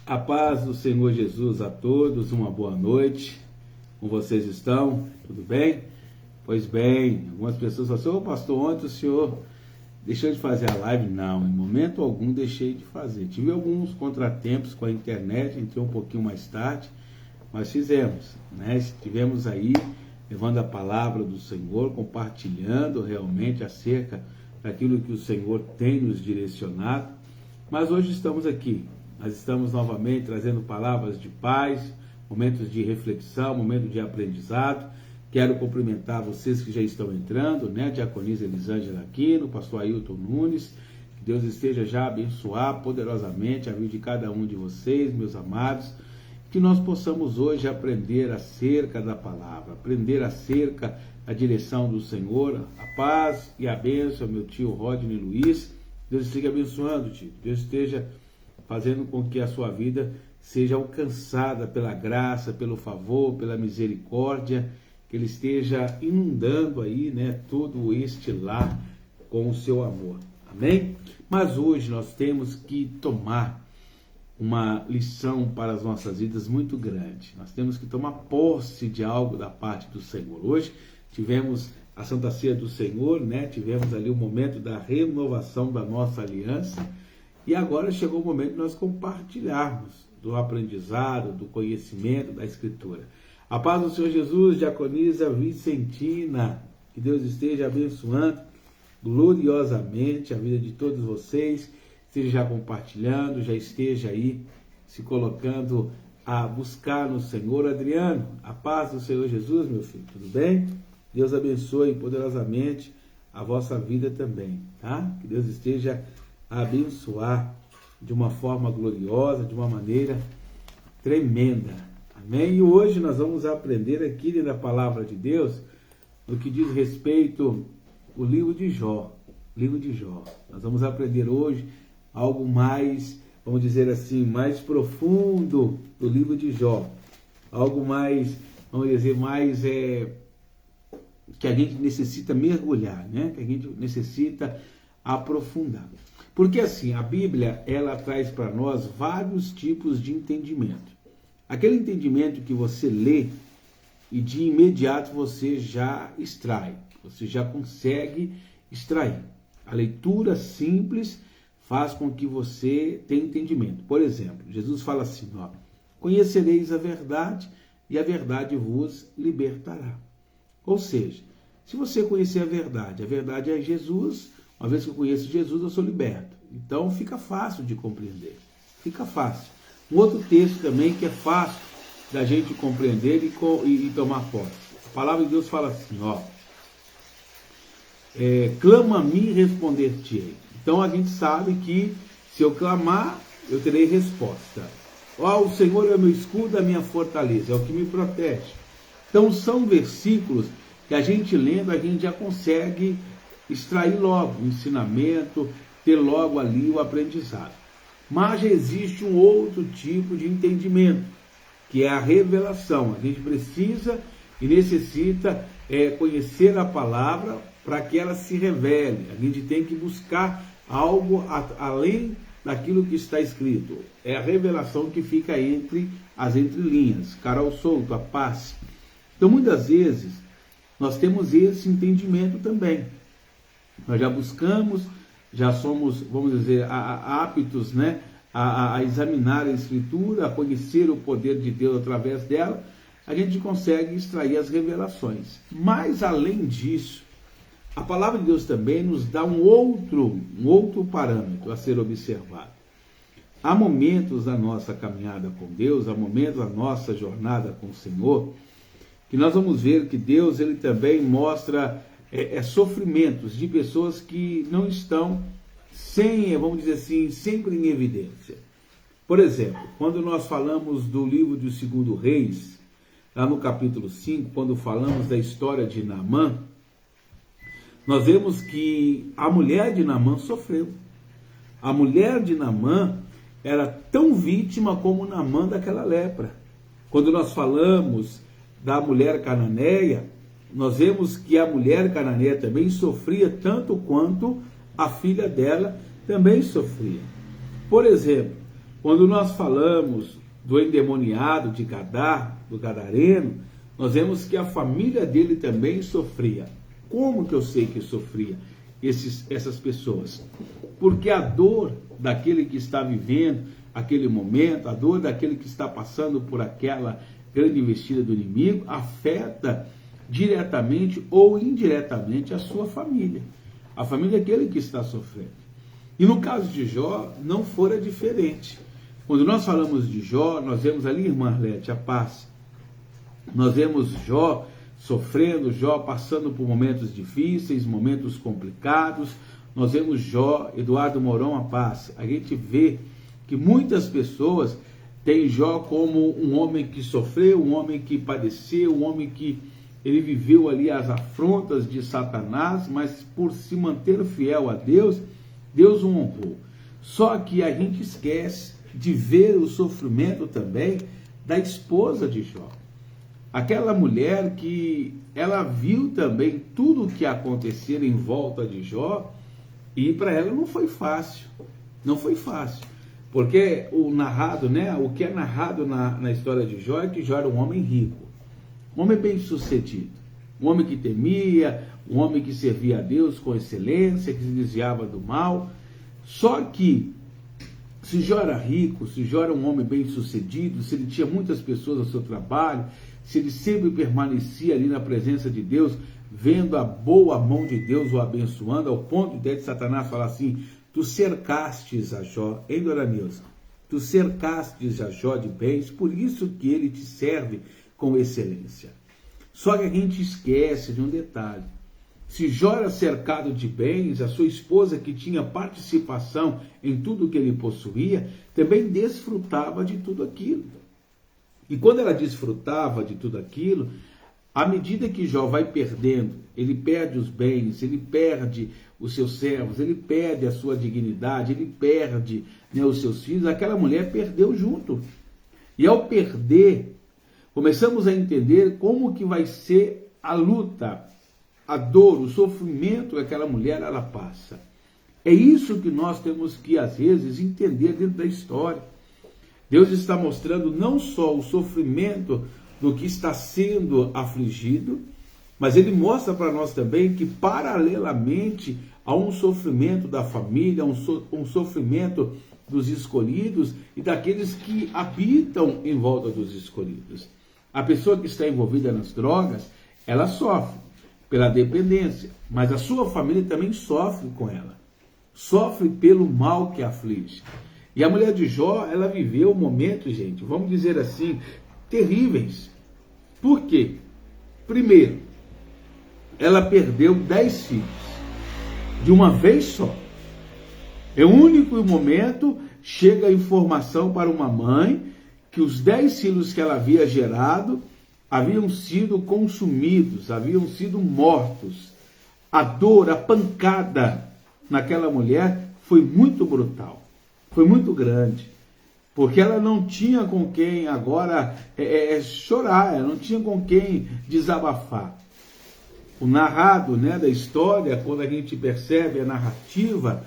A paz do Senhor Jesus a todos, uma boa noite. Como vocês estão? Tudo bem? Pois bem, algumas pessoas falam assim: ô pastor, ontem o senhor deixou de fazer a live? Não, em momento algum deixei de fazer. Tive alguns contratempos com a internet, entrei um pouquinho mais tarde, mas fizemos, né? Estivemos aí levando a palavra do Senhor, compartilhando realmente acerca daquilo que o Senhor tem nos direcionado. Mas hoje estamos aqui. Nós estamos novamente trazendo palavras de paz, momentos de reflexão, momento de aprendizado. Quero cumprimentar vocês que já estão entrando, né? Diaconisa Elisângela Aquino, pastor Ailton Nunes. Que Deus esteja já a abençoar poderosamente a vida de cada um de vocês, meus amados. Que nós possamos hoje aprender acerca da palavra, aprender acerca da direção do Senhor. A paz e a bênção, meu tio Rodney Luiz. Deus esteja abençoando, tio. Deus esteja fazendo com que a sua vida seja alcançada pela graça, pelo favor, pela misericórdia, que Ele esteja inundando aí, né, todo este lar com o seu amor. Amém? Mas hoje nós temos que tomar uma lição para as nossas vidas muito grande. Nós temos que tomar posse de algo da parte do Senhor. Hoje tivemos a Santa Ceia do Senhor, né? Tivemos ali o momento da renovação da nossa aliança. E agora chegou o momento de nós compartilharmos do aprendizado, do conhecimento da Escritura. A paz do Senhor Jesus, diaconisa Vicentina, que Deus esteja abençoando gloriosamente a vida de todos vocês, esteja já compartilhando, já esteja aí se colocando a buscar no Senhor. Adriano, a paz do Senhor Jesus, meu filho, tudo bem? Deus abençoe poderosamente a vossa vida também, tá? Que Deus esteja a abençoar de uma forma gloriosa, de uma maneira tremenda. Amém? E hoje nós vamos aprender aqui na palavra de Deus, no que diz respeito ao livro de Jó. Livro de Jó. Nós vamos aprender hoje algo mais, vamos dizer assim, mais profundo do livro de Jó. Algo mais, vamos dizer, mais que a gente necessita mergulhar, né? Que a gente necessita aprofundar. Porque assim, a Bíblia, ela traz para nós vários tipos de entendimento. Aquele entendimento que você lê e de imediato você já extrai, você já consegue extrair. A leitura simples faz com que você tenha entendimento. Por exemplo, Jesus fala assim, ó: conhecereis a verdade e a verdade vos libertará. Ou seja, se você conhecer a verdade é Jesus. Uma vez que eu conheço Jesus, eu sou liberto. Então fica fácil de compreender. Fica fácil. Um outro texto também que é fácil da gente compreender e tomar posse. A palavra de Deus fala assim, ó: clama a mim e responder-te-ei. Então a gente sabe que se eu clamar, eu terei resposta. Ó, o Senhor é o meu escudo, a minha fortaleza, é o que me protege. Então são versículos que a gente lendo, a gente já consegue extrair logo o ensinamento, ter logo ali o aprendizado. Mas já existe um outro tipo de entendimento, que é a revelação. A gente precisa e necessita conhecer a palavra para que ela se revele. A gente tem que buscar algo além daquilo que está escrito. É a revelação que fica entre as entrelinhas. Carol Souto, a paz. Então muitas vezes nós temos esse entendimento também. Nós já buscamos, já somos, vamos dizer, aptos, né, a examinar a Escritura, a conhecer o poder de Deus através dela, a gente consegue extrair as revelações. Mas, além disso, a palavra de Deus também nos dá um outro parâmetro a ser observado. Há momentos da nossa caminhada com Deus, há momentos da nossa jornada com o Senhor, que nós vamos ver que Deus, Ele também mostra sofrimentos de pessoas que não estão vamos dizer assim, sempre em evidência. Por exemplo, quando nós falamos do livro de 2 Reis, lá no capítulo 5, quando falamos da história de Naamã, nós vemos que a mulher de Naamã sofreu. A mulher de Naamã era tão vítima como Naamã daquela lepra. Quando nós falamos da mulher cananeia, nós vemos que a mulher cananeia também sofria tanto quanto a filha dela também sofria. Por exemplo, Quando nós falamos do endemoniado de Gadá, do gadareno, nós vemos que a família dele também sofria. Como que eu sei que sofria essas pessoas? Porque a dor daquele que está vivendo aquele momento, a dor daquele que está passando por aquela grande investida do inimigo, afeta diretamente ou indiretamente a sua família. A família daquele que está sofrendo. E no caso de Jó, não fora diferente. Quando nós falamos de Jó, nós vemos ali, irmã Arlete, a paz. Nós vemos Jó sofrendo, Jó passando por momentos difíceis, momentos complicados. Nós vemos Jó, Eduardo Mourão, a paz. A gente vê que muitas pessoas têm Jó como um homem que sofreu, um homem que padeceu, um homem que ele viveu ali as afrontas de Satanás, mas por se manter fiel a Deus, Deus o honrou. Só que a gente esquece de ver o sofrimento também da esposa de Jó. Aquela mulher que ela viu também tudo o que acontecia em volta de Jó, e para ela não foi fácil. Não foi fácil. Porque o narrado, né, o que é narrado na história de Jó é que Jó era um homem rico, um homem bem-sucedido, um homem que temia, um homem que servia a Deus com excelência, que se desviava do mal. Só que se Jó era rico, se Jó era um homem bem-sucedido, se ele tinha muitas pessoas ao seu trabalho, se ele sempre permanecia ali na presença de Deus, vendo a boa mão de Deus o abençoando, ao ponto de Satanás falar assim: tu cercastes a Jó, hein, Dona Nilza? Tu cercastes a Jó de bens, por isso que ele te serve com excelência. Só que a gente esquece de um detalhe. Se Jó era cercado de bens, a sua esposa, que tinha participação em tudo que ele possuía, também desfrutava de tudo aquilo. E quando ela desfrutava de tudo aquilo, à medida que Jó vai perdendo, ele perde os bens, ele perde os seus servos, ele perde a sua dignidade, ele perde, né, os seus filhos, aquela mulher perdeu junto. E ao perder, começamos a entender como que vai ser a luta, a dor, o sofrimento que aquela mulher ela passa. É isso que nós temos que, às vezes, entender dentro da história. Deus está mostrando não só o sofrimento do que está sendo afligido, mas ele mostra para nós também que, paralelamente a um sofrimento da família, um sofrimento dos escolhidos e daqueles que habitam em volta dos escolhidos. A pessoa que está envolvida nas drogas, ela sofre pela dependência, mas a sua família também sofre com ela. Sofre pelo mal que aflige. E a mulher de Jó, ela viveu momentos, gente, vamos dizer assim, terríveis. Por quê? Primeiro, ela perdeu 10 filhos, de uma vez só. É o único momento, chega a informação para uma mãe, que os 10 filhos que ela havia gerado, haviam sido consumidos, haviam sido mortos. A dor, a pancada naquela mulher foi muito brutal, foi muito grande, porque ela não tinha com quem agora chorar, ela não tinha com quem desabafar. O narrado, né, da história, quando a gente percebe a narrativa,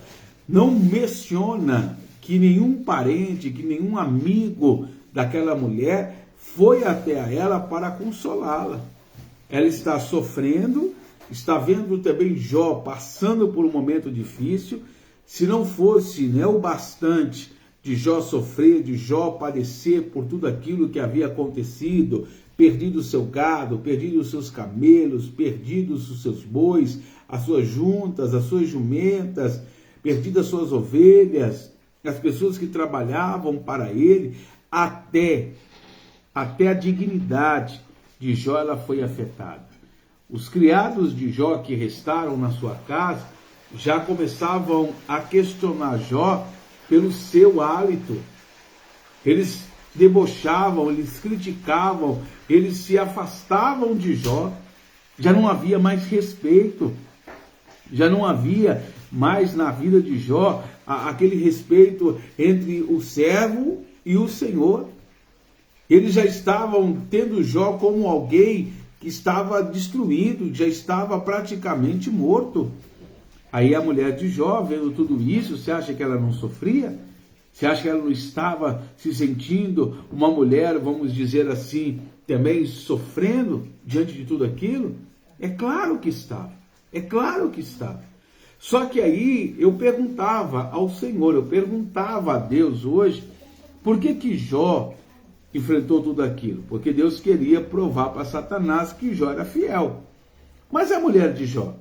não menciona que nenhum parente, que nenhum amigo daquela mulher foi até a ela para consolá-la. Ela está sofrendo, está vendo também Jó passando por um momento difícil. Se não fosse, né, o bastante de Jó sofrer, de Jó padecer por tudo aquilo que havia acontecido, perdido o seu gado, perdido os seus camelos, perdidos os seus bois, as suas juntas, as suas jumentas, perdidas as suas ovelhas, as pessoas que trabalhavam para ele, até a dignidade de Jó ela foi afetada. Os criados de Jó que restaram na sua casa já começavam a questionar Jó pelo seu hálito. Eles debochavam, eles criticavam, eles se afastavam de Jó. Já não havia mais respeito, já não havia mais na vida de Jó aquele respeito entre o servo e o Senhor. Eles já estavam tendo Jó como alguém que estava destruído, já estava praticamente morto. Aí a mulher de Jó, vendo tudo isso, você acha que ela não sofria? Você acha que ela não estava se sentindo uma mulher, vamos dizer assim, também sofrendo diante de tudo aquilo? É claro que estava. É claro que estava. Só que aí eu perguntava ao Senhor, eu perguntava a Deus hoje, por que Jó enfrentou tudo aquilo? Porque Deus queria provar para Satanás que Jó era fiel. Mas a mulher de Jó,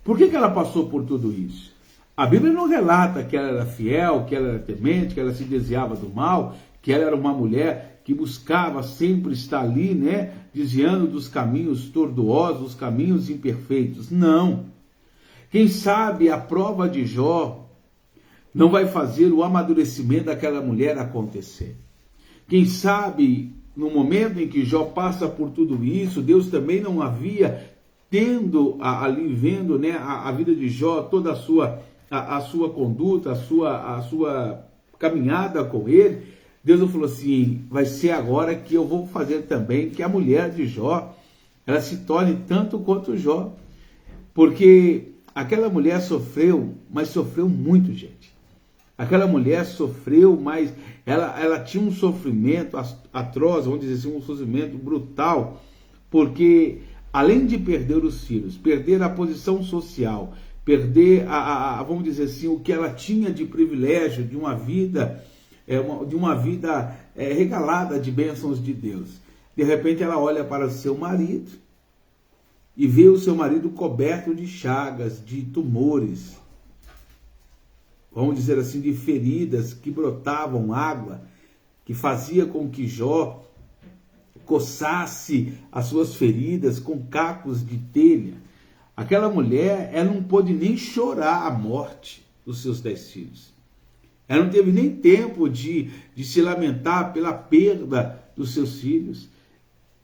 por que ela passou por tudo isso? A Bíblia não relata que ela era fiel, que ela era temente, que ela se desviava do mal, que ela era uma mulher que buscava sempre estar ali, né, desviando dos caminhos tortuosos, dos caminhos imperfeitos. Não. Quem sabe a prova de Jó não vai fazer o amadurecimento daquela mulher acontecer. Quem sabe, no momento em que Jó passa por tudo isso, Deus também não havia ali vendo, né, a vida de Jó, toda a sua conduta, a sua caminhada com ele. Deus não falou assim, vai ser agora que eu vou fazer também que a mulher de Jó, ela se torne tanto quanto Jó. Porque aquela mulher sofreu, mas sofreu muito, gente. Aquela mulher sofreu, mas ela tinha um sofrimento atroz, vamos dizer assim, um sofrimento brutal, porque além de perder os filhos, perder a posição social, perder, vamos dizer assim, o que ela tinha de privilégio, de uma vida regalada de bênçãos de Deus. De repente ela olha para o seu marido e vê o seu marido coberto de chagas, de tumores, vamos dizer assim, de feridas que brotavam água, que fazia com que Jó coçasse as suas feridas com cacos de telha. Aquela mulher, ela não pôde nem chorar a morte dos seus 10 filhos. Ela não teve nem tempo de se lamentar pela perda dos seus filhos.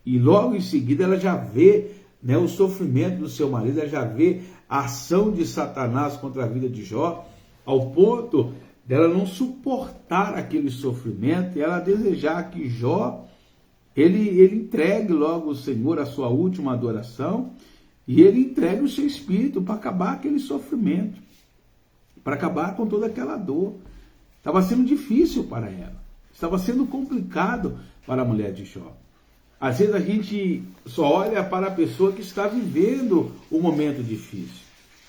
E logo em seguida ela já vê, né, o sofrimento do seu marido, ela já vê a ação de Satanás contra a vida de Jó, ao ponto dela não suportar aquele sofrimento e ela desejar que Jó, ele entregue logo ao Senhor a sua última adoração e ele entregue o seu espírito para acabar aquele sofrimento, para acabar com toda aquela dor. Estava sendo difícil para ela, estava sendo complicado para a mulher de Jó. Às vezes a gente só olha para a pessoa que está vivendo um momento difícil.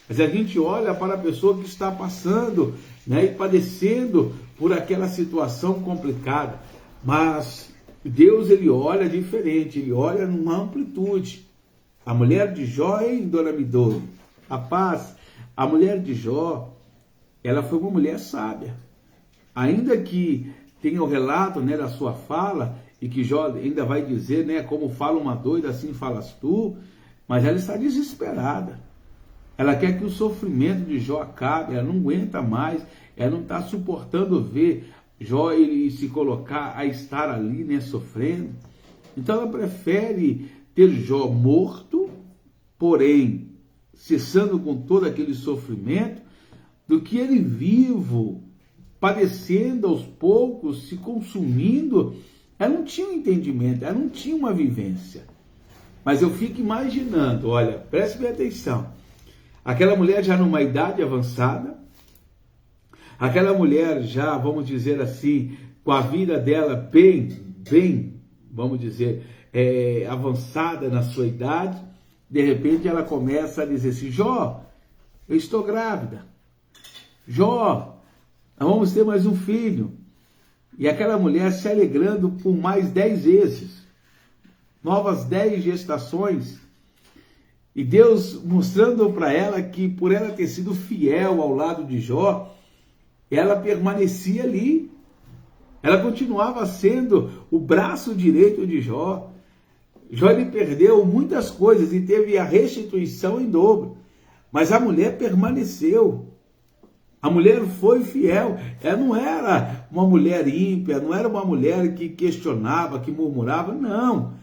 Mas a gente olha para a pessoa que está passando, né, e padecendo por aquela situação complicada. Mas Deus, ele olha diferente, ele olha numa amplitude. A mulher de Jó, hein, dona Midori? Rapaz, a mulher de Jó, ela foi uma mulher sábia. Ainda que tenha o relato, né, da sua fala, e que Jó ainda vai dizer, né, como fala uma doida, assim falas tu, mas ela está desesperada. Ela quer que o sofrimento de Jó acabe, ela não aguenta mais, ela não está suportando ver Jó ele se colocar a estar ali, né, sofrendo. Então ela prefere ter Jó morto, porém cessando com todo aquele sofrimento, do que ele vivo, padecendo aos poucos, se consumindo. Ela não tinha um entendimento, ela não tinha uma vivência. Mas eu fico imaginando, olha, preste bem atenção, aquela mulher já numa idade avançada, aquela mulher já, vamos dizer assim, com a vida dela bem, vamos dizer, avançada na sua idade, de repente ela começa a dizer assim, Jó, eu estou grávida. Jó, nós vamos ter mais um filho. E aquela mulher se alegrando por mais 10 vezes, novas 10 gestações. E Deus mostrando para ela que por ela ter sido fiel ao lado de Jó, ela permanecia ali. Ela continuava sendo o braço direito de Jó. Jó ele perdeu muitas coisas e teve a restituição em dobro. Mas a mulher permaneceu. A mulher foi fiel. Ela não era uma mulher ímpia, não era uma mulher que questionava, que murmurava. Não.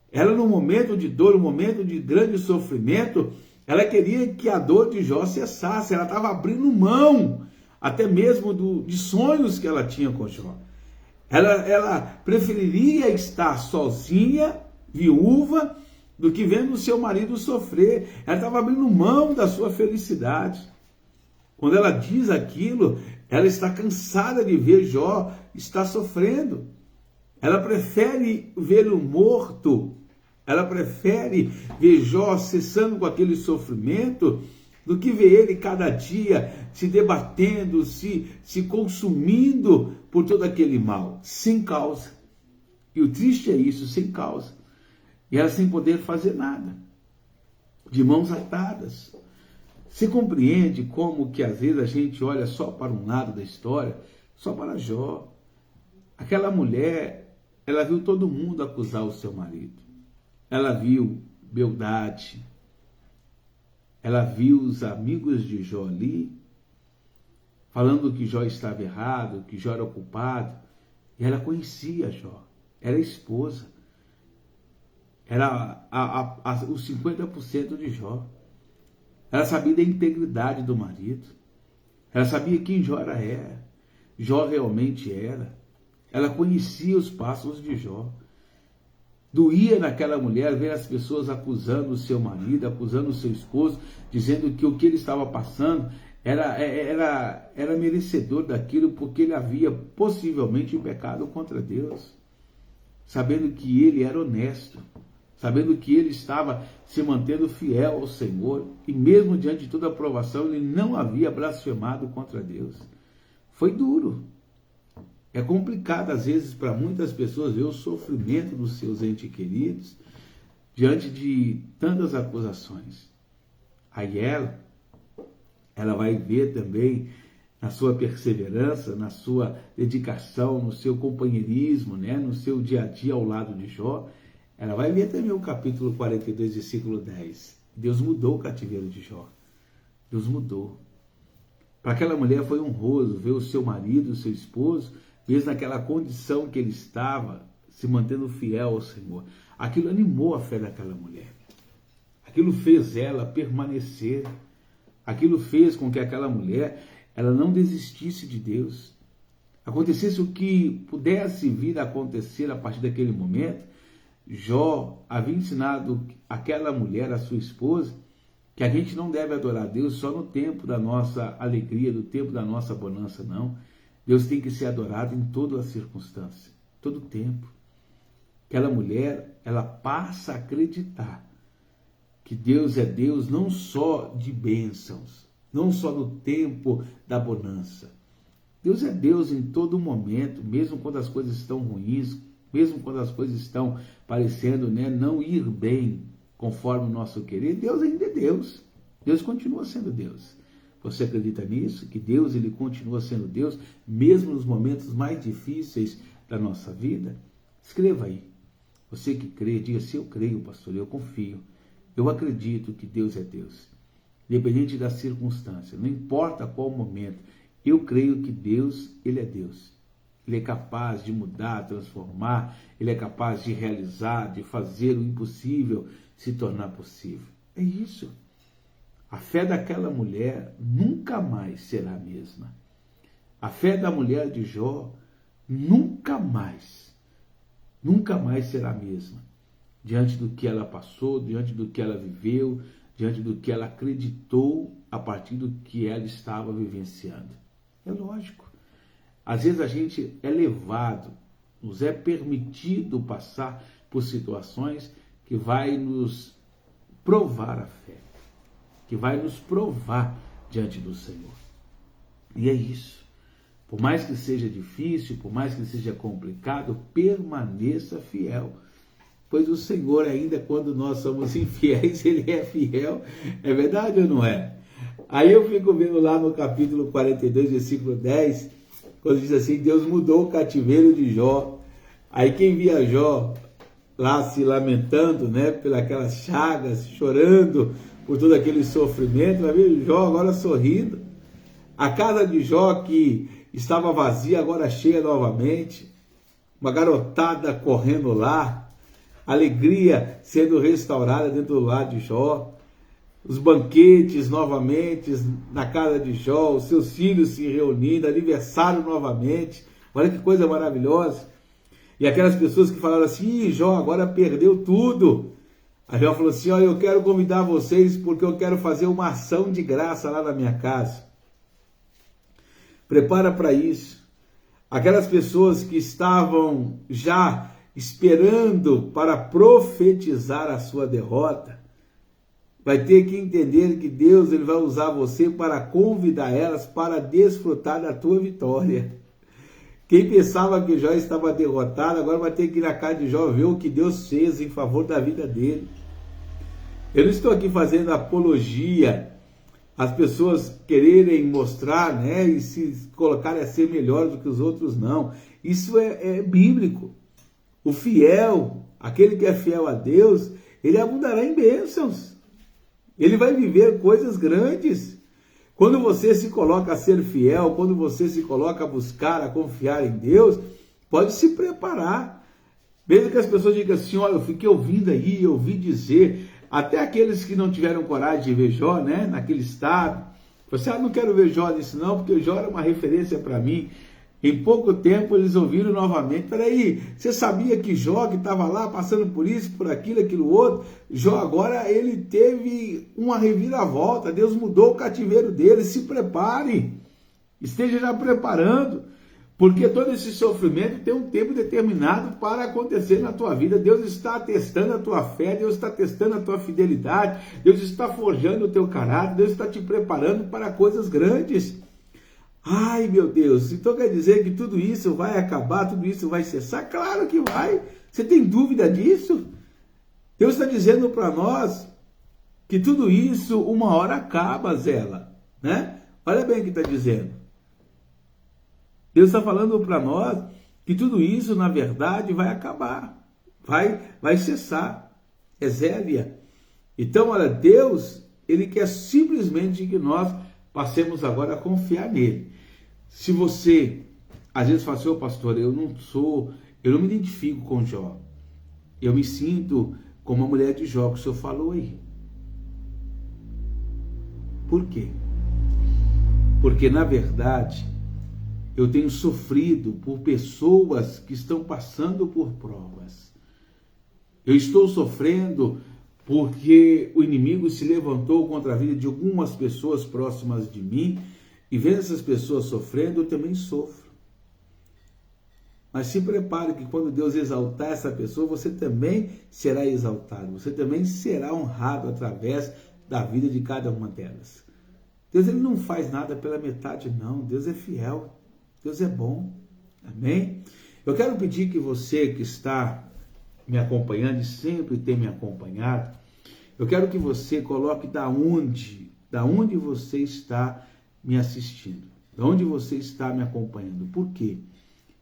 Ela, no momento de dor, no momento de grande sofrimento, ela queria que a dor de Jó cessasse. Ela estava abrindo mão, até mesmo de sonhos que ela tinha com Jó. Ela preferiria estar sozinha, viúva, do que vendo o seu marido sofrer. Ela estava abrindo mão da sua felicidade. Quando ela diz aquilo, Ela está cansada de ver Jó estar sofrendo. Ela prefere vê-lo morto. Ela prefere ver Jó cessando com aquele sofrimento do que ver ele cada dia se debatendo, se consumindo por todo aquele mal, sem causa. E o triste é isso, sem causa. E ela sem poder fazer nada, de mãos atadas. Você compreende como que às vezes a gente olha só para um lado da história, só para Jó. Aquela mulher, ela viu todo mundo acusar o seu marido. Ela viu Bildade. Ela viu os amigos de Jó ali, falando que Jó estava errado, que Jó era o culpado. E ela conhecia Jó. Era esposa. Era os 50% de Jó. Ela sabia da integridade do marido. Ela sabia quem Jó era. Jó realmente era. Ela conhecia os passos de Jó. Doía naquela mulher ver as pessoas acusando o seu marido, acusando o seu esposo, dizendo que o que ele estava passando era merecedor daquilo porque ele havia possivelmente pecado contra Deus. Sabendo que ele era honesto, sabendo que ele estava se mantendo fiel ao Senhor, e mesmo diante de toda a provação, ele não havia blasfemado contra Deus. Foi duro. É complicado, às vezes, para muitas pessoas ver o sofrimento dos seus entes queridos diante de tantas acusações. Aí ela vai ver também na sua perseverança, na sua dedicação, no seu companheirismo, né, no seu dia a dia ao lado de Jó. Ela vai ver também o capítulo 42, versículo 10. Deus mudou o cativeiro de Jó. Deus mudou. Para aquela mulher foi honroso ver o seu marido, o seu esposo, mesmo naquela condição que ele estava, se mantendo fiel ao Senhor. Aquilo animou a fé daquela mulher. Aquilo fez ela permanecer. Aquilo fez com que aquela mulher, ela não desistisse de Deus. Acontecesse o que pudesse vir a acontecer a partir daquele momento, Jó havia ensinado aquela mulher, a sua esposa, que a gente não deve adorar a Deus só no tempo da nossa alegria, do tempo da nossa bonança, não. Deus tem que ser adorado em toda a circunstância, todo tempo. Aquela mulher, ela passa a acreditar que Deus é Deus não só de bênçãos, não só no tempo da bonança. Deus é Deus em todo momento, mesmo quando as coisas estão ruins, mesmo quando as coisas estão parecendo, né, não ir bem conforme o nosso querer. Deus ainda é Deus. Deus continua sendo Deus. Você acredita nisso? Que Deus, ele continua sendo Deus, mesmo nos momentos mais difíceis da nossa vida? Escreva aí. Você que crê, diga assim: eu creio, pastor, eu confio. Eu acredito que Deus é Deus. Independente da circunstância, não importa qual momento, eu creio que Deus, ele é Deus. Ele é capaz de mudar, transformar, ele é capaz de realizar, de fazer o impossível se tornar possível. É isso. A fé daquela mulher nunca mais será a mesma. A fé da mulher de Jó nunca mais será a mesma. Diante do que ela passou, diante do que ela viveu, diante do que ela acreditou a partir do que ela estava vivenciando. É lógico. Às vezes a gente é levado, nos é permitido passar por situações que vai nos provar a fé, que vai nos provar diante do Senhor. E é isso. Por mais que seja difícil, por mais que seja complicado, permaneça fiel. Pois o Senhor, ainda quando nós somos infiéis, ele é fiel. É verdade ou não é? Aí eu fico vendo lá no capítulo 42, versículo 10, quando diz assim: Deus mudou o cativeiro de Jó. Aí quem via Jó lá se lamentando, né, pelas chagas, chorando por todo aquele sofrimento, vai ver Jó agora sorrindo. A casa de Jó, que estava vazia, agora cheia novamente. Uma garotada correndo lá. Alegria sendo restaurada dentro do lar de Jó. Os banquetes novamente na casa de Jó. Os seus filhos se reunindo. Aniversário novamente. Olha que coisa maravilhosa. E aquelas pessoas que falaram assim: Jó agora perdeu tudo. A Jó falou assim: olha, eu quero convidar vocês porque eu quero fazer uma ação de graça lá na minha casa. Prepara para isso. Aquelas pessoas que estavam já esperando para profetizar a sua derrota, vai ter que entender que Deus ele vai usar você para convidar elas para desfrutar da tua vitória. Quem pensava que Jó estava derrotado, agora vai ter que ir na casa de Jó ver o que Deus fez em favor da vida dele. Eu não estou aqui fazendo apologia, as pessoas quererem mostrar, né, e se colocarem a ser melhores do que os outros, não. Isso é bíblico. O fiel, aquele que é fiel a Deus, ele abundará em bênçãos. Ele vai viver coisas grandes. Quando você se coloca a ser fiel, quando você se coloca a buscar, a confiar em Deus, pode se preparar. Mesmo que as pessoas digam assim, olha, eu fiquei ouvindo aí, eu ouvi dizer, até aqueles que não tiveram coragem de ver Jó, né, naquele estado, você, não quero ver Jó nisso não, porque Jó era uma referência para mim. Em pouco tempo eles ouviram novamente, peraí, você sabia que Jó, que estava lá passando por isso, por aquilo, aquilo outro, Jó agora ele teve uma reviravolta, Deus mudou o cativeiro dele, se prepare, esteja já preparando, porque todo esse sofrimento tem um tempo determinado para acontecer na tua vida. Deus está testando a tua fé, Deus está testando a tua fidelidade, Deus está forjando o teu caráter, Deus está te preparando para coisas grandes. Ai, meu Deus, então quer dizer que tudo isso vai acabar, tudo isso vai cessar? Claro que vai. Você tem dúvida disso? Deus está dizendo para nós que tudo isso uma hora acaba, Zela, né? Olha bem o que está dizendo. Deus está falando para nós que tudo isso, na verdade, vai acabar, vai cessar. É Zélia. Então, olha, Deus, ele quer simplesmente que nós passemos agora a confiar nele. Se você, às vezes fala assim, pastor, eu não me identifico com Jó. Eu me sinto como a mulher de Jó, que o senhor falou aí. Por quê? Porque, na verdade, eu tenho sofrido por pessoas que estão passando por provas. Eu estou sofrendo porque o inimigo se levantou contra a vida de algumas pessoas próximas de mim, e vendo essas pessoas sofrendo, eu também sofro. Mas se prepare que quando Deus exaltar essa pessoa, você também será exaltado, você também será honrado através da vida de cada uma delas. Deus ele não faz nada pela metade, não. Deus é fiel, Deus é bom. Amém? Eu quero pedir que você que está me acompanhando e sempre tem me acompanhado, eu quero que você coloque da onde você está me assistindo, da onde você está me acompanhando. Por quê?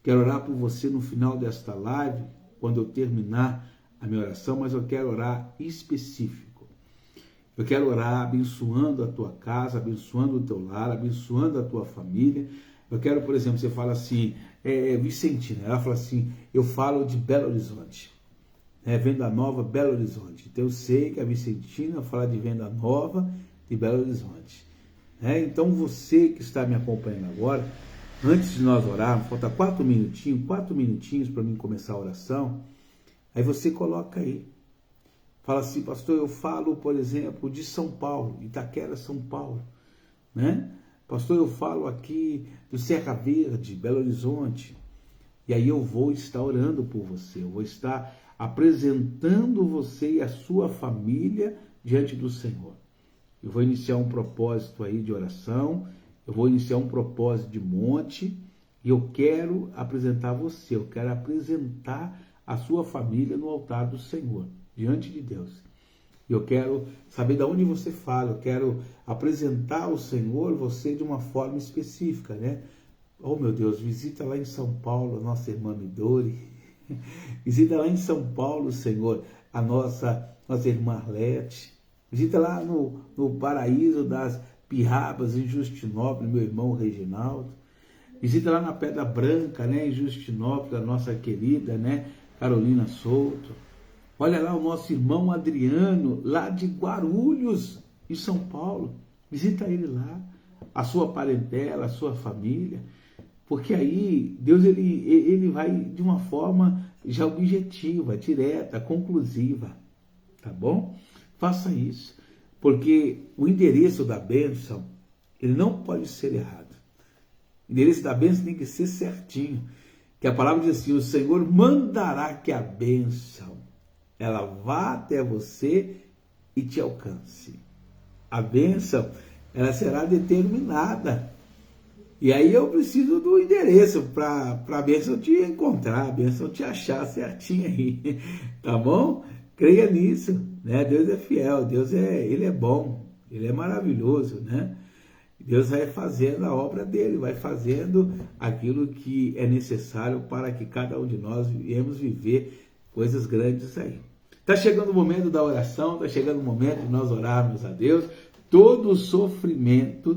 Quero orar por você no final desta live, quando eu terminar a minha oração, mas eu quero orar específico. Eu quero orar abençoando a tua casa, abençoando o teu lar, abençoando a tua família. Eu quero, por exemplo, você fala assim, Vicentina, ela fala assim, eu falo de Belo Horizonte. Venda Nova, Belo Horizonte. Então eu sei que a Vicentina fala de Venda Nova de Belo Horizonte. Então você que está me acompanhando agora, antes de nós orarmos, falta 4 minutinhos para mim começar a oração, aí você coloca aí. Fala assim, pastor, eu falo, por exemplo, de São Paulo, Itaquera, São Paulo. Pastor, eu falo aqui do Serra Verde, Belo Horizonte. E aí eu vou estar orando por você, eu vou estar apresentando você e a sua família diante do Senhor. Eu vou iniciar um propósito aí de oração, eu vou iniciar um propósito de monte, e eu quero apresentar você, eu quero apresentar a sua família no altar do Senhor, diante de Deus. Eu quero saber de onde você fala, eu quero apresentar ao Senhor você de uma forma específica, né? Oh, meu Deus, visita lá em São Paulo a nossa irmã Midori. Visita lá em São Paulo, Senhor, a nossa irmã Arlete. Visita lá no Paraíso das Pirrabas, em Justinópolis, meu irmão Reginaldo. Visita lá na Pedra Branca, né, em Justinópolis, a nossa querida, né, Carolina Souto. Olha lá o nosso irmão Adriano, lá de Guarulhos, em São Paulo. Visita ele lá, a sua parentela, a sua família. Porque aí Deus ele vai de uma forma já objetiva, direta, conclusiva. Tá bom? Faça isso. Porque o endereço da bênção, ele não pode ser errado. O endereço da bênção tem que ser certinho. Que a palavra diz assim: o Senhor mandará que a bênção ela vá até você e te alcance. A bênção ela será determinada. E aí eu preciso do endereço para a bênção te encontrar, a bênção te achar certinho aí, tá bom? Creia nisso, né? Deus é fiel, Ele é bom, Ele é maravilhoso, né? Deus vai fazendo a obra dele, vai fazendo aquilo que é necessário para que cada um de nós viemos viver coisas grandes aí. Está chegando o momento da oração, está chegando o momento de nós orarmos a Deus. Todo sofrimento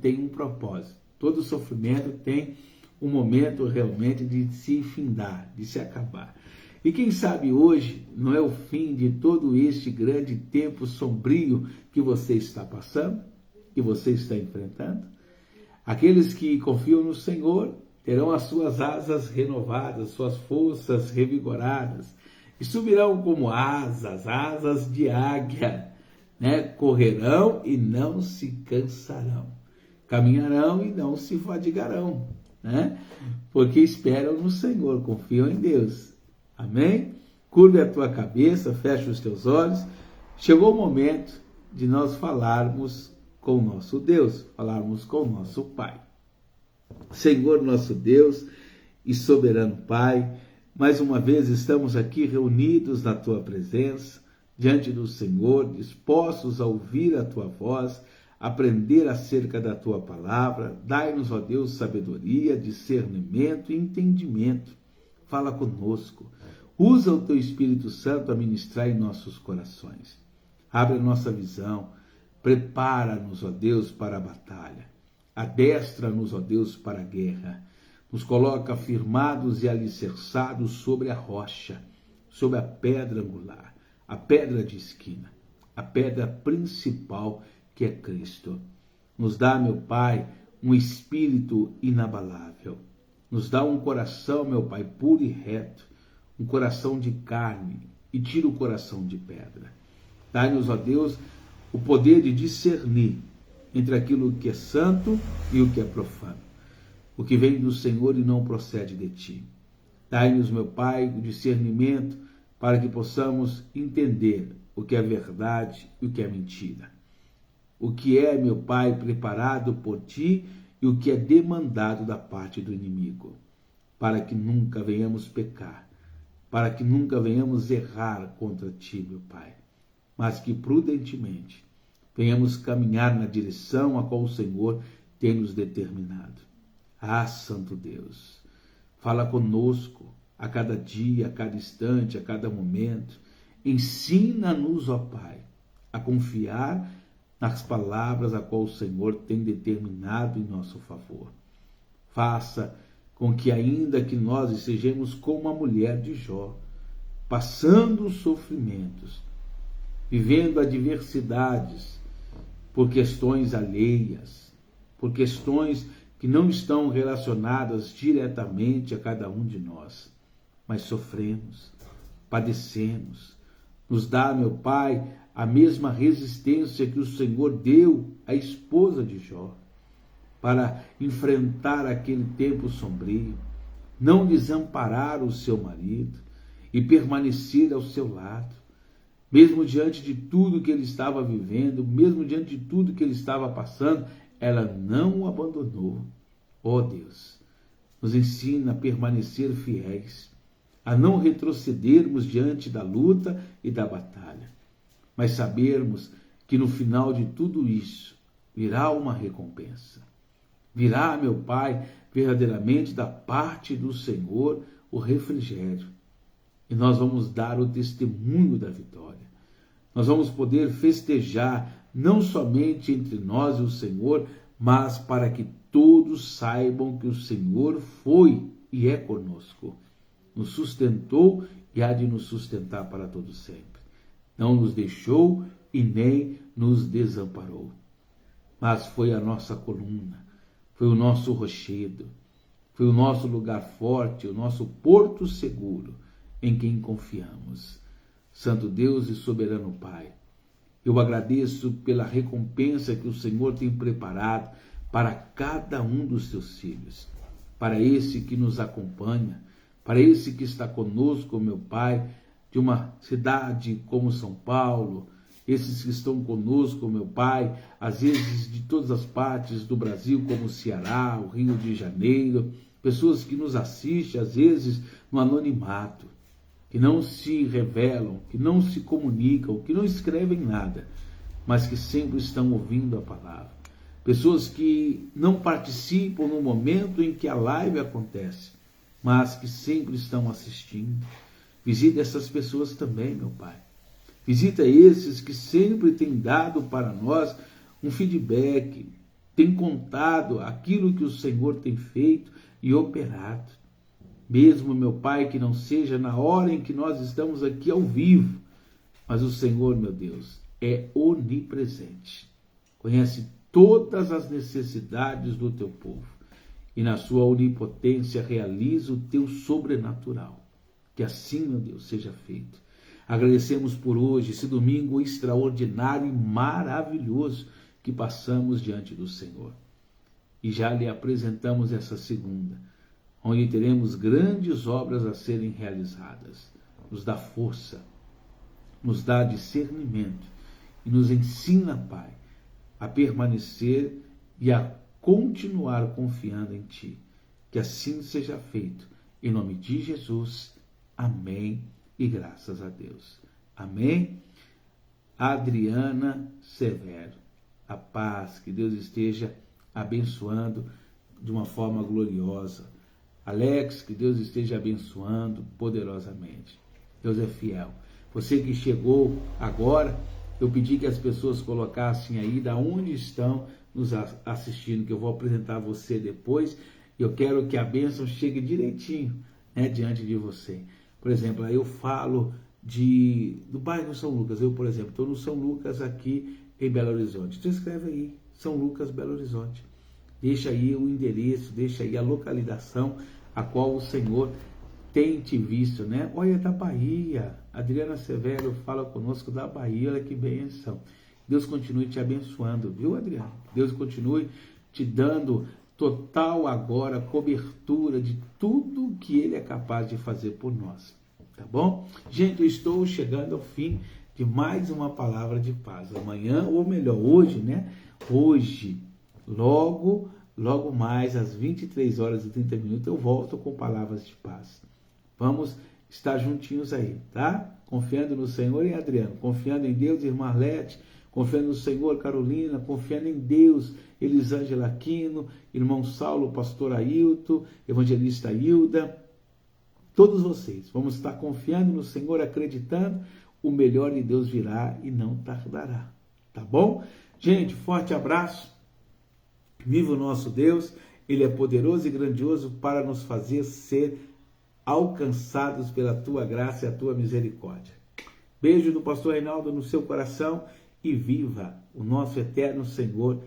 tem um propósito. Todo sofrimento tem um momento realmente de se findar, de se acabar. E quem sabe hoje não é o fim de todo este grande tempo sombrio que você está passando, que você está enfrentando? Aqueles que confiam no Senhor terão as suas asas renovadas, suas forças revigoradas, e subirão como asas de águia, né? Correrão e não se cansarão, caminharão e não se fadigarão, né? Porque esperam no Senhor, confiam em Deus. Amém? Curve a tua cabeça, fecha os teus olhos. Chegou o momento de nós falarmos com o nosso Deus, falarmos com o nosso Pai. Senhor nosso Deus e soberano Pai, mais uma vez estamos aqui reunidos na tua presença, diante do Senhor, dispostos a ouvir a tua voz, aprender acerca da tua palavra. Dai-nos, ó Deus, sabedoria, discernimento e entendimento. Fala conosco. Usa o teu Espírito Santo a ministrar em nossos corações. Abre a nossa visão. Prepara-nos, ó Deus, para a batalha. Adestra-nos, ó Deus, para a guerra. Nos coloca firmados e alicerçados sobre a rocha, sobre a pedra angular, a pedra de esquina, a pedra principal que é Cristo. Nos dá, meu Pai, um espírito inabalável. Nos dá um coração, meu Pai, puro e reto, um coração de carne, e tira o coração de pedra. Dai-nos, ó Deus, o poder de discernir entre aquilo que é santo e o que é profano, o que vem do Senhor e não procede de ti. Dai-nos, meu Pai, o discernimento para que possamos entender o que é verdade e o que é mentira. O que é, meu Pai, preparado por ti e o que é demandado da parte do inimigo, para que nunca venhamos pecar, para que nunca venhamos errar contra ti, meu Pai, mas que prudentemente venhamos caminhar na direção a qual o Senhor tem nos determinado. Ah, Santo Deus, fala conosco a cada dia, a cada instante, a cada momento. Ensina-nos, ó Pai, a confiar nas palavras a qual o Senhor tem determinado em nosso favor. Faça com que, ainda que nós estejamos como a mulher de Jó, passando os sofrimentos, vivendo adversidades por questões alheias, por questões que não estão relacionadas diretamente a cada um de nós, mas sofremos, padecemos. Nos dá, meu Pai, a mesma resistência que o Senhor deu à esposa de Jó, para enfrentar aquele tempo sombrio, não desamparar o seu marido e permanecer ao seu lado, mesmo diante de tudo que ele estava vivendo, mesmo diante de tudo que ele estava passando, ela não o abandonou. Ó Deus, nos ensina a permanecer fiéis, a não retrocedermos diante da luta e da batalha, mas sabermos que no final de tudo isso virá uma recompensa. Virá, meu Pai, verdadeiramente da parte do Senhor o refrigério. E nós vamos dar o testemunho da vitória. Nós vamos poder festejar não somente entre nós e o Senhor, mas para que todos saibam que o Senhor foi e é conosco. Nos sustentou e há de nos sustentar para todo sempre. Não nos deixou e nem nos desamparou. Mas foi a nossa coluna, foi o nosso rochedo, foi o nosso lugar forte, o nosso porto seguro, em quem confiamos. Santo Deus e soberano Pai, eu agradeço pela recompensa que o Senhor tem preparado para cada um dos teus filhos, para esse que nos acompanha, para esse que está conosco, meu Pai, de uma cidade como São Paulo, esses que estão conosco, meu Pai, às vezes de todas as partes do Brasil, como o Ceará, o Rio de Janeiro, pessoas que nos assistem, às vezes, no anonimato, que não se revelam, que não se comunicam, que não escrevem nada, mas que sempre estão ouvindo a palavra. Pessoas que não participam no momento em que a live acontece, mas que sempre estão assistindo. Visita essas pessoas também, meu Pai. Visita esses que sempre têm dado para nós um feedback, têm contado aquilo que o Senhor tem feito e operado. Mesmo, meu Pai, que não seja na hora em que nós estamos aqui ao vivo, mas o Senhor, meu Deus, é onipresente. Conhece todas as necessidades do teu povo e na sua onipotência realiza o teu sobrenatural. Que assim, meu Deus, seja feito. Agradecemos por hoje, esse domingo extraordinário e maravilhoso que passamos diante do Senhor. E já lhe apresentamos essa segunda, onde teremos grandes obras a serem realizadas. Nos dá força, nos dá discernimento e nos ensina, Pai, a permanecer e a continuar confiando em Ti. Que assim seja feito. Em nome de Jesus. Amém. E graças a Deus. Amém. Adriana Severo. A paz, que Deus esteja abençoando de uma forma gloriosa. Alex, que Deus esteja abençoando poderosamente. Deus é fiel. Você que chegou agora, eu pedi que as pessoas colocassem aí da onde estão nos assistindo, que eu vou apresentar você depois. Eu quero que a bênção chegue direitinho, né, diante de você. Por exemplo, aí eu falo do bairro São Lucas. Eu, por exemplo, estou no São Lucas aqui em Belo Horizonte. Então escreve aí, São Lucas, Belo Horizonte. Deixa aí o endereço, deixa aí a localização a qual o Senhor tem te visto, né? Olha, da Bahia. Adriana Severo fala conosco da Bahia. Olha que bênção. Deus continue te abençoando, viu, Adriana? Deus continue te dando total agora cobertura de tudo que Ele é capaz de fazer por nós. Tá bom? Gente, eu estou chegando ao fim de mais uma palavra de paz. Amanhã, ou melhor, hoje, né? Hoje, logo mais às 23 horas e 30 minutos, eu volto com palavras de paz. Vamos estar juntinhos aí, tá? Confiando no Senhor, e Adriano, confiando em Deus, irmã Arlete, confiando no Senhor, Carolina, confiando em Deus, Elisângela Aquino, irmão Saulo, pastor Ailton, evangelista Hilda, todos vocês, vamos estar confiando no Senhor, acreditando, o melhor de Deus virá e não tardará, tá bom? Gente, forte abraço, viva o nosso Deus, Ele é poderoso e grandioso para nos fazer ser alcançados pela tua graça e a tua misericórdia. Beijo do pastor Reinaldo no seu coração e viva o nosso eterno Senhor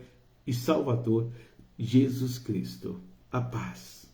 e Salvador, Jesus Cristo. A paz.